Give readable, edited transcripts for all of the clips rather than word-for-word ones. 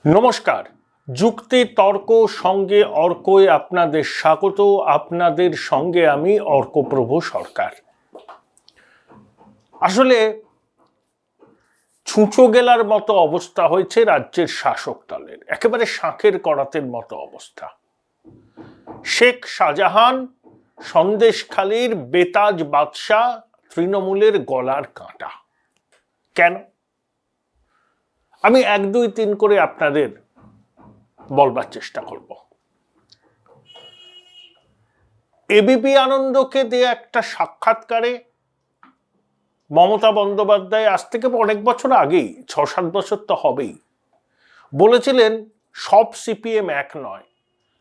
নমস্কার। যুক্তি তর্ক সঙ্গে অর্কয় আপনাদের স্বাগত। আপনাদের সঙ্গে আমি অর্কপ্রভু সরকার। আসলে ছুঁচো গেলার মতো অবস্থা হয়েছে রাজ্যের শাসক দলের, একেবারে শাঁখের করাতের মতো অবস্থা। শেখ শাহজাহান সন্দেশখালীর বেতাজ বাদশাহ, তৃণমূলের গলার কাঁটা। কেন? আমি 1, 2, 3 করে আপনাদের বলবার চেষ্টা করব। এবিপি আনন্দকে দিয়ে একটা সাক্ষাৎকারে মমতা বন্দ্যোপাধ্যায় আজ থেকে অনেক বছর আগেই, 6-7 বছর তো হবেই, বলেছিলেন সব সিপিএম এক নয়।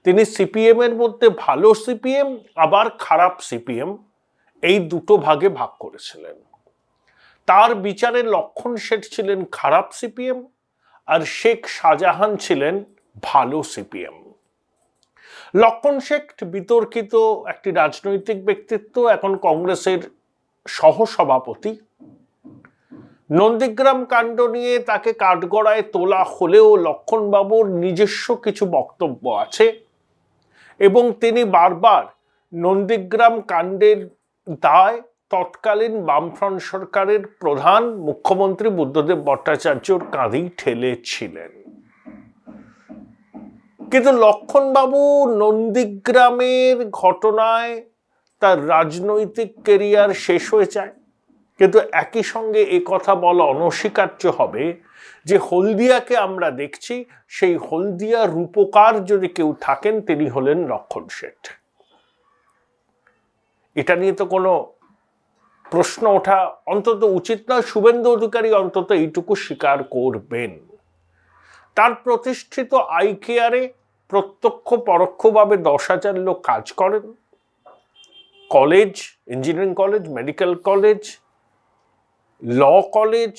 তিনি সিপিএম এর মধ্যে ভালো সিপিএম আবার খারাপ সিপিএম এই দুটো ভাগে ভাগ করেছিলেন। তার বিচারে লক্ষণ শেঠ ছিলেন খারাপ সিপিএম আর শেখ শাহজাহান ছিলেন ভালো সিপিএম। লক্ষণ শেঠ বিতর্কিত একটি রাজনৈতিক ব্যক্তিত্ব, এখন কংগ্রেসের সহসভাপতি। নন্দীগ্রাম কাণ্ড নিয়ে তাকে কাঠগড়ায় তোলা হলেও লক্ষণবাবুর নিজস্ব কিছু বক্তব্য আছে এবং তিনি বারবার নন্দীগ্রাম কাণ্ডের দায় তৎকালীন বামফ্রন্ট সরকারের প্রধান মুখ্যমন্ত্রী বুদ্ধদেব ভট্টাচার্যর কাঁধেই ঠেলেছিলেন। কিন্তু লক্ষণবাবু নন্দীগ্রামের ঘটনায় তার রাজনৈতিক কেরিয়ার শেষ হয়ে যায়, কিন্তু একই সঙ্গে এ কথা বলা অনস্বীকার্য হবে যে হলদিয়াকে আমরা দেখছি, সেই হলদিয়া রূপকার যদি কেউ থাকেন তিনি হলেন লক্ষণ শেঠ। এটা নিয়ে তো কোনো প্রশ্ন ওঠা অন্তত উচিত নয়। শুভেন্দু অধিকারী অন্তত এইটুকু স্বীকার করবেন। তার প্রতিষ্ঠিত আইকেয়ারে প্রত্যক্ষ পরোক্ষভাবে 10,000 লোক কাজ করেন। College, engineering college, medical college, law college,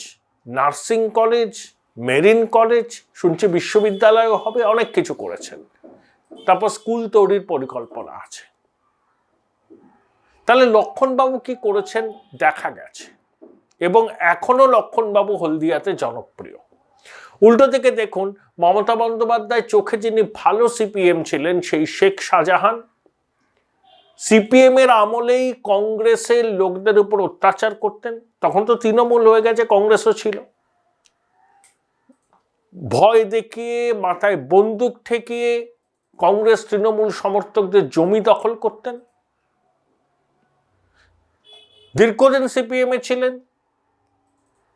nursing college, marine college, শুনছি বিশ্ববিদ্যালয়ও হবে, অনেক কিছু করেছেন। তারপর স্কুল তৈরির পরিকল্পনা আছে। তাহলে লক্ষণবাবু কি করেছেন দেখা গেছে, এবং এখনো লক্ষণবাবু হলদিয়াতে জনপ্রিয়। উল্টো দিকে দেখুন, মমতা বন্দ্যোপাধ্যায় চোখে যিনি ভালো সিপিএম ছিলেন সেই শেখ শাহজাহান সিপিএম এর আমলেই কংগ্রেসের লোকদের উপর অত্যাচার করতেন। তখন তো তৃণমূল হয়ে গেছে, কংগ্রেসও ছিল। ভয় দেখিয়ে, মাথায় বন্দুক ঠেকিয়ে কংগ্রেস তৃণমূল সমর্থকদের জমি দখল করতেন। দীর্ঘদিন সিপিএম এ ছিলেন।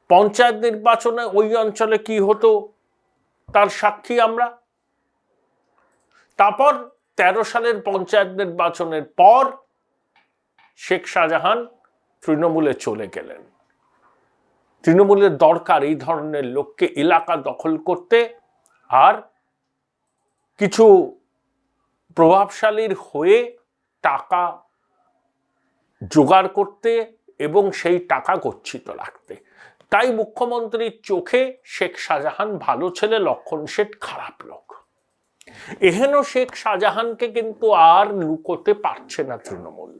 পঞ্চায়েত নির্বাচনে ওই অঞ্চলে কি হতো তার সাক্ষী আমরা। তারপর 13 সালের পঞ্চায়েত নির্বাচনের পর শেখ শাহজাহান তৃণমূলে চলে গেলেন। তৃণমূলের দরকার এই ধরনের লোককে এলাকা দখল করতে আর কিছু প্রভাবশালীর হয়ে টাকা জোগাড় করতে এবং সেই টাকা গচ্ছিত রাখতে। তাই মুখ্যমন্ত্রীর চোখে শেখ শাহজাহান ভালো ছেলে, লক্ষণ শেঠ খারাপ লোক। এহেন শেখ শাহজাহানকে কিন্তু আর লুকোতে পারছে না তৃণমূল।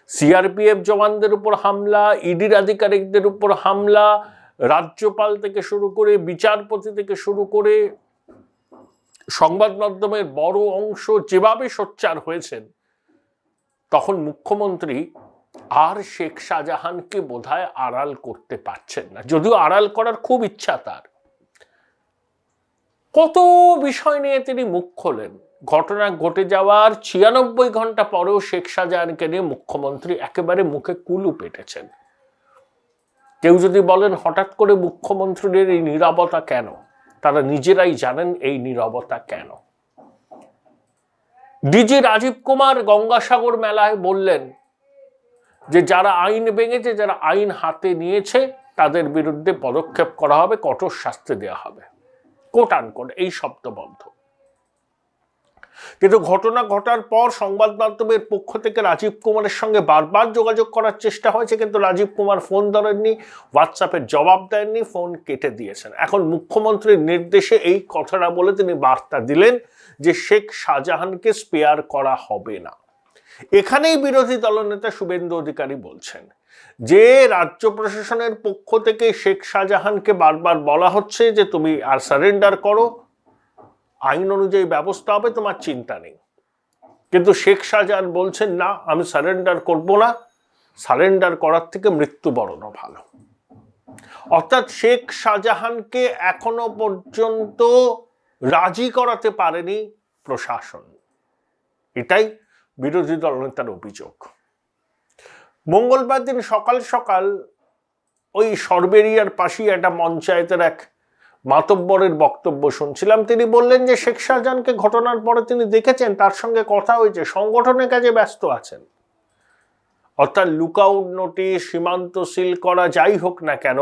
সিআরপিএফ জওয়ানদের উপর হামলা, ইডির আধিকারিকদের উপর হামলা, রাজ্যপাল থেকে শুরু করে বিচারপতি থেকে শুরু করে সংবাদ মাধ্যমের বড় অংশ যেভাবে সোচ্চার হয়েছেন, তখন মুখ্যমন্ত্রী আর শেখ শাহজাহানকে বোধহয় আড়াল করতে পারছেন না, যদিও আড়াল করার খুব ইচ্ছা তার। কত বিষয় নিয়ে তিনি মুখ খোলেন। ঘটনা ঘটে যাওয়ার 96 ঘন্টা পরেও শেখ শাহজাহানকে নিয়ে মুখ্যমন্ত্রী একেবারে মুখে কুলু পেটেছেন। কেউ যদি বলেন হঠাৎ করে মুখ্যমন্ত্রীর এই নীরবতা কেন, তারা নিজেরাই জানেন এই নীরবতা কেন। ডিজি রাজীব কুমার গঙ্গাসাগর মেলায় বললেন যে যারা আইন ভেঙেছে, যারা আইন হাতে নিয়েছে তাদের বিরুদ্ধে পদক্ষেপ করা হবে, কঠোর শাস্তি দেওয়া হবে, কোট আনকোট এই শব্দবদ্ধ। কিন্তু ঘটনা ঘটার পর সংবাদ মাধ্যমের পক্ষ থেকে রাজীব কুমারের সঙ্গে বারবার যোগাযোগ করার চেষ্টা হয়েছে, কিন্তু রাজীব কুমার ফোন ধরেননি, হোয়াটসঅ্যাপের জবাব দেননি, ফোন কেটে দিয়েছেন। এখন মুখ্যমন্ত্রীর নির্দেশে এই কথাটা বলে তিনি বার্তা দিলেন যে শেখ শাহজাহানকে স্পেয়ার করা হবে না। এখানেই বিরোধী দলনেতা শুভেন্দু অধিকারী বলছেন যে রাজ্য প্রশাসনের পক্ষ থেকে শেখ শাহজাহানকে বারবার বলা হচ্ছে যে তুমি আর সারেন্ডার করো, আইন অনুযায়ী ব্যবস্থা হবে, তোমার চিন্তা নেই। কিন্তু শেখ শাহজাহান বলছেন না, আমি সারেন্ডার করব না, সারেন্ডার করার থেকে মৃত্যুবরণ ভালো। অর্থাৎ শেখ শাহজাহানকে এখনো পর্যন্ত রাজি করাতে পারেনি প্রশাসন, এটাই বিরোধী দলনেতার অভিযোগ। মঙ্গলবার দিন সকাল সকাল ওই সরবেরিয়ার পাশেই একটা পঞ্চায়েতের এক মাতব্বরের বক্তব্য শুনছিলাম। তিনি বললেন যে শেখ শাহজাহানকে ঘটনার পরে তিনি দেখেছেন, তার সঙ্গে কথা হয়েছে, সংগঠনের কাজে ব্যস্ত আছেন। অর্থাৎ লুকআউট নোটিশ, সীমান্ত সিল করা, যাই হোক না কেন,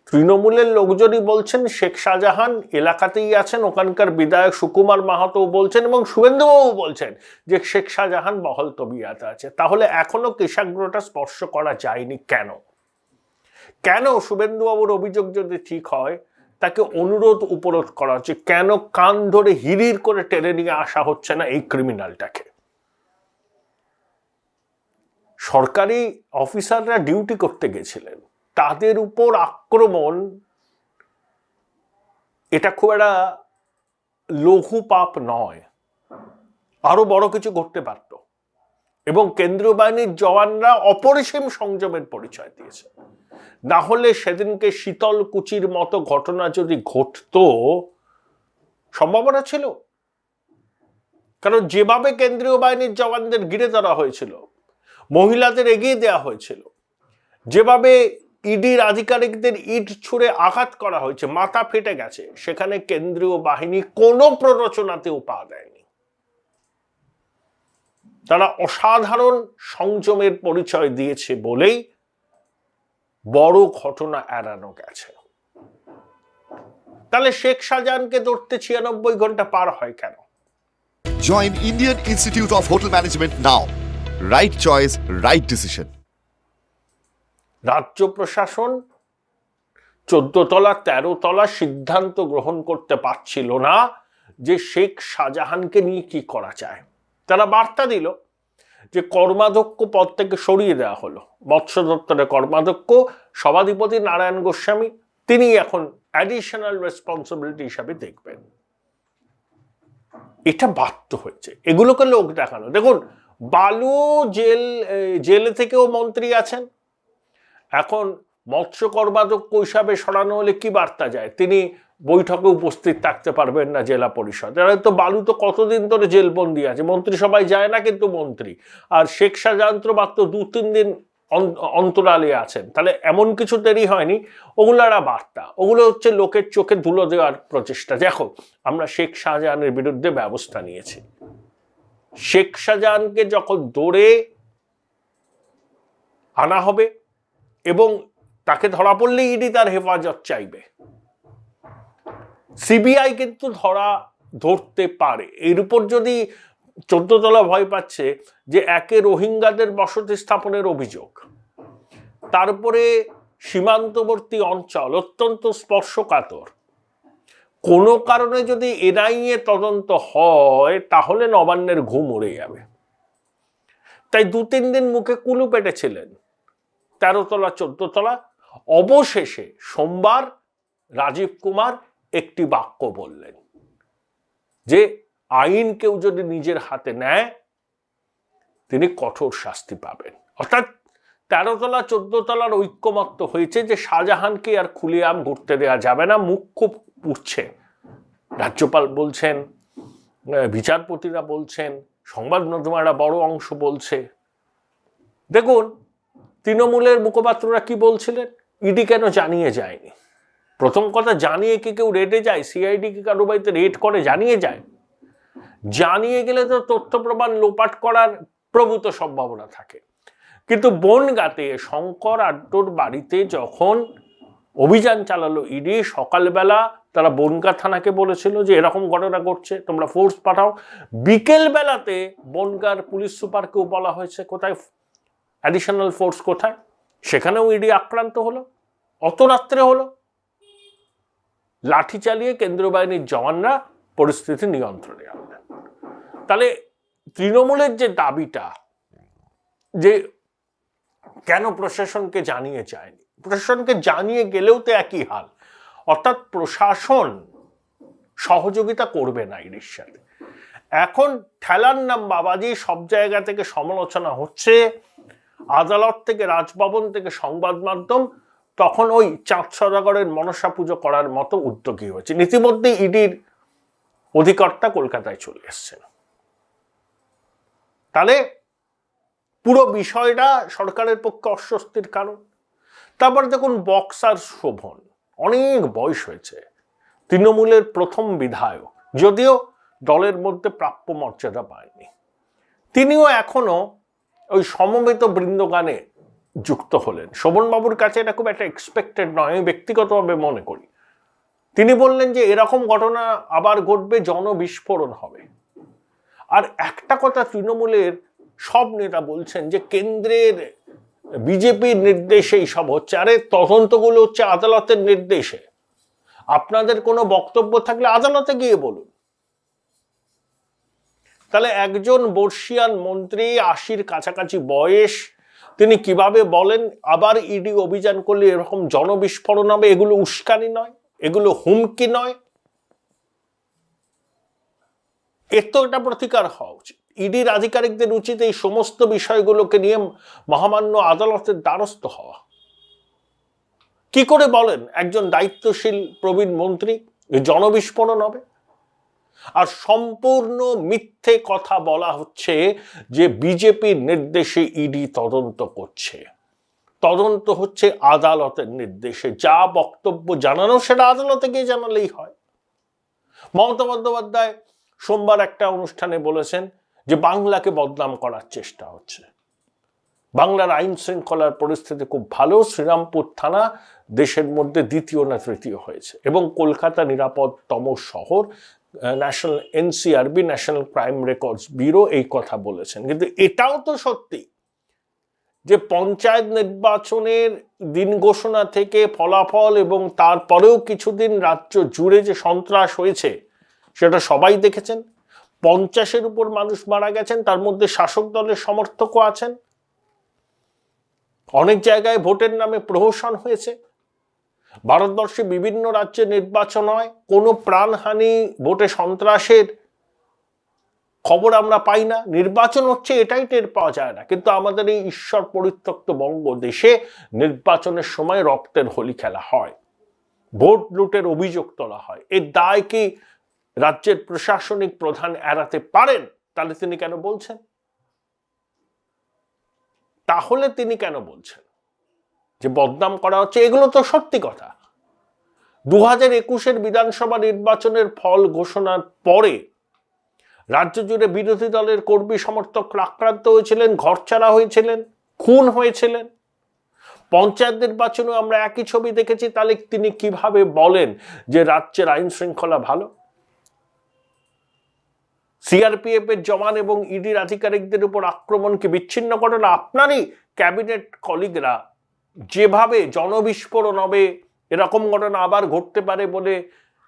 তৃণমূলের লোকজনই বলছেন শেখ শাহজাহান এলাকাতেই আছেন। ওখানকার বিধায়ক সুকুমার মাহাতো বলছেন এবং শুভেন্দুবাবু বলছেন যে শেখ শাহজাহান বহল তবিয়াতে আছে। তাহলে এখনো কেশাগ্রটা স্পর্শ করা যায়নি কেন? কেন শুভেন্দুবাবুর অভিযোগ যদি ঠিক হয়, তাকে অনুরোধ উপরোধ করা হচ্ছে, কেন কান ধরে হিড়ির করে টেনে নিয়ে আসা হচ্ছে না এই ক্রিমিনালটাকে? সরকারি অফিসাররা ডিউটি করতে গেছিলেন, তাদের উপর আক্রমণ এটা খুব একটা লঘু পাপ নয়, আরো বড় কিছু ঘটতে পারত। এবং কেন্দ্রীয় বাহিনীর জওয়ানরা অপরিসীম সংযমের পরিচয় দিয়েছে। না হলে সেদিনকে শীতলকুচির মতো ঘটনা যদি ঘটতো, সম্ভাবনা ছিল। কারণ যেভাবে কেন্দ্রীয় বাহিনীর জওয়ানদের ঘিরে ধরা হয়েছিল, মহিলাদের এগিয়ে দেওয়া হয়েছিল, যেভাবে ইডির আধিকারিকদের ইট ছুঁড়ে আঘাত করা হয়েছে, মাথা ফেটে গেছে, সেখানে কেন্দ্রীয় বাহিনী কোনো প্ররোচনাতেও পা দেয়নি। তারা অসাধারণ সংযমের পরিচয় দিয়েছে বলেই বড় ঘটনা এড়ানো গেছে। তাহলে শেখ শাহজাহানকে ধরতে 96 ঘন্টা পার হয় কেন? Join Indian Institute of Hotel Management now. Right choice, right decision. রাজ্য প্রশাসন 14 তলা 13 তলা সিদ্ধান্ত গ্রহণ করতে পারছিল না যে শেখ শাহজাহানকে নিয়ে কি করা যায়। তারা বার্তা দিল যে কর্মাধ্যক্ষ পদ থেকে সরিয়ে দেওয়া হলো। মৎস্য দপ্তরের কর্মাধ্যক্ষ সভাধিপতি নারায়ণ গোস্বামী, তিনি এখন অ্যাডিশনাল রেসপন্সিবিলিটি হিসাবে দেখবেন। এটা বাধ্য হয়েছে, এগুলোকে লোক দেখানো। দেখুন, বালু জেলে থেকেও মন্ত্রী আছেন, এখন মৎস্য কর্মাধ্যক্ষ হিসাবে সরানো হলে কি বার্তা যায়? তিনি বৈঠকে উপস্থিত থাকতে পারবেন না জেলা পরিষদ। তো বালু তো কতদিন ধরে জেলবন্দি আছে, মন্ত্রিসভায় যায় না কিন্তু মন্ত্রী। আর শেখ শাহজাহান তো মাত্র 2-3 দিন অন্তরালে আছেন। তাহলে এমন কিছু দেরি হয়নি, ওগুলো একটা বার্তা, ওগুলো হচ্ছে লোকের চোখে ধুলো দেওয়ার প্রচেষ্টা। দেখো, আমরা শেখ শাহজাহানের বিরুদ্ধে ব্যবস্থা নিয়েছি। শেখ শাহজাহানকে যখন দৌড়ে আনা হবে এবং তাকে ধরা পড়লে ইডি তার হেফাজত চাইবে, সিবিআই কিন্তু ধরতে পারে। এর উপর যদি 14 তলা ভয় পাচ্ছে যে একে রোহিঙ্গাদের বসতি স্থাপনের অভিযোগ, তারপরে সীমান্তবর্তী অঞ্চল অত্যন্ত স্পর্শকাতর, কোনো কারণে যদি এনআইএ তদন্ত হয় তাহলে নবান্নের ঘুম উড়ে যাবে। তাই 2-3 দিন মুখে কুলু পেটেছিলেন 13 তলা 14 তলা। অবশেষে সোমবার রাজীব কুমার একটি বাক্য বললেন যে আইন কেউ যদি নিজের হাতে নেয় তিনি কঠোর শাস্তি পাবেন। অর্থাৎ 13 তলা 14 তলার ঐক্যমত্য হয়েছে যে শাহজাহানকে আর খুলেআম ঘুরতে দেওয়া যাবে না। মুখ খুব উঠছে, রাজ্যপাল বলছেন, বিচারপতিরা বলছেন, সংবাদ মাধ্যমের বড় অংশ বলছে। দেখুন, তৃণমূলের মুখপাত্ররা কি বলছিলেন, ইডি কেন জানিয়ে যায়নি? প্রথম কথা, জানিয়ে কি কেউ রেডে যায়? সিআইডি কি কারো বাড়িতে রেড করে জানিয়ে যায়? জানিয়ে গেলে তো তথ্য প্রমাণ লোপাট করার প্রভূত সম্ভাবনা থাকে। কিন্তু বনগাঁতে শঙ্কর আড্ডোর বাড়িতে যখন অভিযান চালালো ইডি, সকালবেলা তারা বনগাঁ থানাকে বলেছিল যে এরকম ঘটনা ঘটছে, তোমরা ফোর্স পাঠাও। বিকেল বেলাতে বনগাঁর পুলিশ সুপারকেও বলা হয়েছে কোথায় অ্যাডিশনাল ফোর্স কোথায়, সেখানেও ইডি আক্রান্ত হলো। অত রাত্রে হলো, লাঠি চালিয়ে কেন্দ্রীয় বাহিনীর জওয়ানরা পরিস্থিতি নিয়ন্ত্রণে আনলেন। তাহলে তৃণমূলের যে দাবিটা যে কেন প্রশাসনকে জানিয়ে যায়নি, প্রশাসনকে জানিয়ে গেলেও তো একই হাল। অর্থাৎ প্রশাসন সহযোগিতা করবে না ইডির সাথে। এখন ঠেলার নাম বাবাজি, সব জায়গা থেকে সমালোচনা হচ্ছে, আদালত থেকে, রাজভবন থেকে, সংবাদ মাধ্যম, তখন ওই চাঁদ সওদাগরের মনসা পুজো করার মতো উদ্যোগী হয়েছে। ইতিমধ্যে ইডির অধিকর্তা কলকাতায় চলে এসছেন। তাহলে পুরো বিষয়টা সরকারের পক্ষে অস্বস্তির কারণ। তারপর দেখুন বক্সার শোভন, অনেক বয়স হয়েছে, তৃণমূলের প্রথম বিধায়ক, যদিও দলের মধ্যে প্রাপ্য মর্যাদা পায়নি, তিনিও এখনো ওই সমবেত বৃন্দগানে যুক্ত হলেন। শোভনবাবুর কাছে এটা খুব একটা এক্সপেক্টেড নয়, আমি ব্যক্তিগতভাবে মনে করি। তিনি বললেন যে এরকম ঘটনা আবার ঘটবে, জনবিস্ফোরণ হবে। আর একটা কথা তৃণমূলের সব নেতা বলছেন যে কেন্দ্রের বিজেপির নির্দেশে সব হচ্ছে। আরে তদন্তগুলো হচ্ছে আদালতের নির্দেশে। আপনাদের কোনো বক্তব্য থাকলে আদালতে গিয়ে বলুন। তাহলে একজন বর্ষিয়ান মন্ত্রী, ৮০-র কাছাকাছি বয়স, তিনি কিভাবে বলেন আবার ইডি অভিযান করলে এরকম জনবিস্ফোরণ হবে? এগুলো উস্কানি নয়? এগুলো হুমকি নয়? এর তো একটা প্রতিকার হওয়া উচিত। ইডির আধিকারিকদের উচিত এই সমস্ত বিষয়গুলোকে নিয়ে মহামান্য আদালতের দ্বারস্থ হওয়া। কি করে বলেন একজন দায়িত্বশীল প্রবীণ মন্ত্রী জনবিস্ফোরণ হবে? আর সম্পূর্ণ মিথ্যে কথা বলা হচ্ছে যে বিজেপির নির্দেশে ইডি তদন্ত করছে। তদন্ত হচ্ছে আদালতের নির্দেশে। যা বক্তব্য জানানো সেটা আদালতে গিয়ে জানালেই হয়। মমতা বন্দ্যোপাধ্যায় সোমবার একটা অনুষ্ঠানে বলেছেন যে বাংলাকে বদনাম করার চেষ্টা হচ্ছে। বাংলার আইন শৃঙ্খলার পরিস্থিতি খুব ভালো, শ্রীরামপুর থানা দেশের মধ্যে দ্বিতীয় না তৃতীয় হয়েছে, এবং কলকাতা নিরাপদতম শহর। National NCRB, national crime records bureau এই কথা বলেছেন। কিন্তু এটাও তো সত্যি যে পঞ্চায়েত নির্বাচনের দিন ঘোষণা থেকে ফলাফল এবং তারপরেও কিছুদিন রাজ্য জুড়ে যে সন্ত্রাস হয়েছে সেটা সবাই দেখেছেন। 50-এর উপর মানুষ মারা গেছেন, তার মধ্যে শাসক দলের সমর্থকও আছেন। অনেক জায়গায় ভোটের নামে প্রহসন হয়েছে। ভারতবর্ষে বিভিন্ন রাজ্যে নির্বাচন হয়, কোনো প্রাণহানি, ভোটে সন্ত্রাসের খবর আমরা পাই না। নির্বাচন হচ্ছে এটাই টের পাওয়া যায় না। কিন্তু আমাদের এই ঈশ্বর পরিত্যক্ত বঙ্গদেশে নির্বাচনের সময় রক্তের হোলি খেলা হয়, ভোট লুটের অভিযোগ তোলা হয়। এর দায় কি রাজ্যের প্রশাসনিক প্রধান এড়াতে পারেন? তাহলে তিনি কেন বলছেন? যে বদনাম করা হচ্ছে? এগুলো তো সত্যি কথা। 2021-এর বিধানসভা নির্বাচনের ফল ঘোষণার পরে রাজ্য জুড়ে বিরোধী দলের কর্মী সমর্থকরা আক্রান্ত হয়েছিলেন, ঘরছাড়া হয়েছিলেন, খুন হয়েছিলেন। পঞ্চায়েত নির্বাচনে আমরা একই ছবি দেখেছি। তাহলে তিনি কিভাবে বলেন যে রাজ্যের আইন শৃঙ্খলা ভালো? সিআরপিএফ এর জওয়ান এবং ইডির আধিকারিকদের উপর আক্রমণকে বিচ্ছিন্ন ঘটনা। আপনারই ক্যাবিনেট কলিগরা যেভাবে জনবিস্ফোরণ হবে, এরকম ঘটনা আবার ঘটতে পারে বলে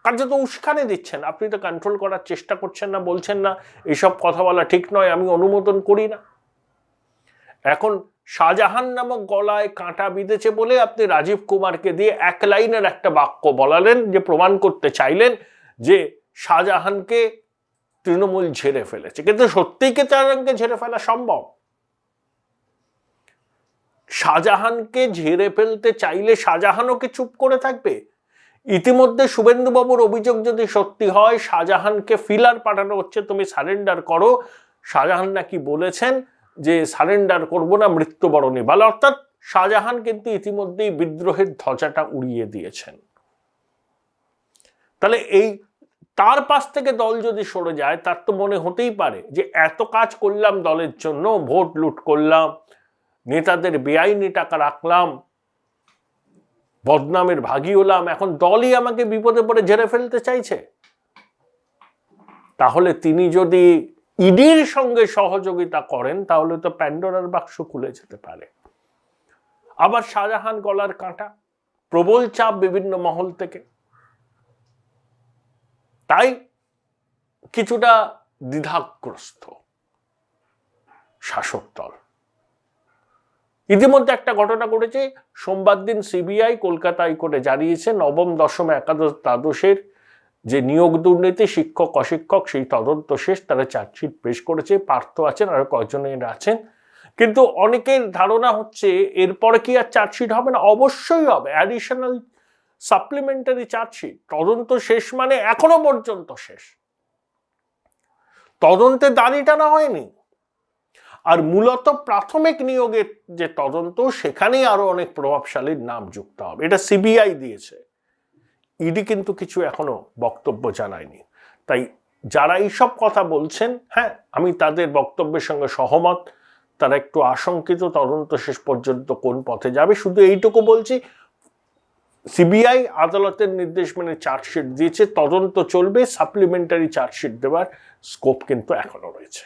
কার্যত উস্কানি দিচ্ছেন। আপনি তো কন্ট্রোল করার চেষ্টা করছেন না, বলছেন না এসব কথা বলা ঠিক নয়, আমি অনুমোদন করি না। এখন শাহজাহান নামক গলায় কাঁটা বিঁধেছে বলে আপনি রাজীব কুমারকে দিয়ে এক লাইনের একটা বাক্য বলালেন, যে প্রমাণ করতে চাইলেন যে শাহজাহানকে তৃণমূল ঝেড়ে ফেলেছে। কিন্তু সত্যিই কি তাদেরকে ঝেড়ে ফেলা সম্ভব? শাহজাহানকে ঝেড়ে ফেলতে চাইলে শাহজাহানও কি চুপ করে থাকবে? ইতিমধ্যে শুভেন্দুবাবুর অভিযোগ যদি সত্যি হয়, শাহজাহানকে ফিলার পাঠানো হচ্ছে, তুমি সারেন্ডার করো। শাহজাহান নাকি বলেছেন যে সারেন্ডার করবো না, মৃত্যুবরণী ভালো। অর্থাৎ শাহজাহান কিন্তু ইতিমধ্যেই বিদ্রোহের ধ্বজাটা উড়িয়ে দিয়েছেন। তাহলে এই তার পাশ থেকে দল যদি সরে যায়, তার তো মনে হতেই পারে যে এত কাজ করলাম দলের জন্য, ভোট লুট করলাম, নেতাদের বেআইনি টাকা রাখলাম, বদনামের ভাগী হলাম, এখন দলই আমাকে বিপদে পড়ে ঝেড়ে ফেলতে চাইছে। তাহলে তিনি যদি ইডির সঙ্গে সহযোগিতা করেন তাহলে তো প্যান্ডোরার বাক্স খুলে যেতে পারে। আবার শাহজাহান গলার কাঁটা, প্রবল চাপ বিভিন্ন মহল থেকে। তাই কিছুটা দ্বিধাগ্রস্ত শাসক দল। ইতিমধ্যে একটা ঘটনা ঘটেছে। সোমবার দিন সিবিআই কলকাতা হাইকোর্টে জানিয়েছে নবম, দশম, একাদশ, দ্বাদশের যে নিয়োগ দুর্নীতি, শিক্ষক অশিক্ষক, সেই তদন্ত শেষ, তারা চার্জশিট পেশ করেছে। পার্থ আছেন, আর কয়েকজনের আছেন। কিন্তু অনেকের ধারণা হচ্ছে এরপরে কি আর চার্জশিট হবে না? অবশ্যই হবে, অ্যাডিশনাল সাপ্লিমেন্টারি চার্জশিট। তদন্ত শেষ মানে এখনো পর্যন্ত শেষ, তদন্তে দাড়ি টানা হয়নি। আর মূলত প্রাথমিক নিয়োগের যে তদন্ত, সেখানেই আরো অনেক প্রভাবশালীর নাম যুক্ত হবে। এটা সিবিআই দিয়েছে, ইডি কিন্তু কিছু এখনো বক্তব্য জানায়নি। তাই যারা এইসব কথা বলছেন, হ্যাঁ, আমি তাদের বক্তব্যের সঙ্গে সহমত। তারা একটু আশঙ্কিত তদন্ত শেষ পর্যন্ত কোন পথে যাবে। শুধু এইটুকু বলছি, সিবিআই আদালতের নির্দেশ মেনে চার্জশিট দিয়েছে, তদন্ত চলবে, সাপ্লিমেন্টারি চার্জশিট দেওয়ার স্কোপ কিন্তু এখনো রয়েছে।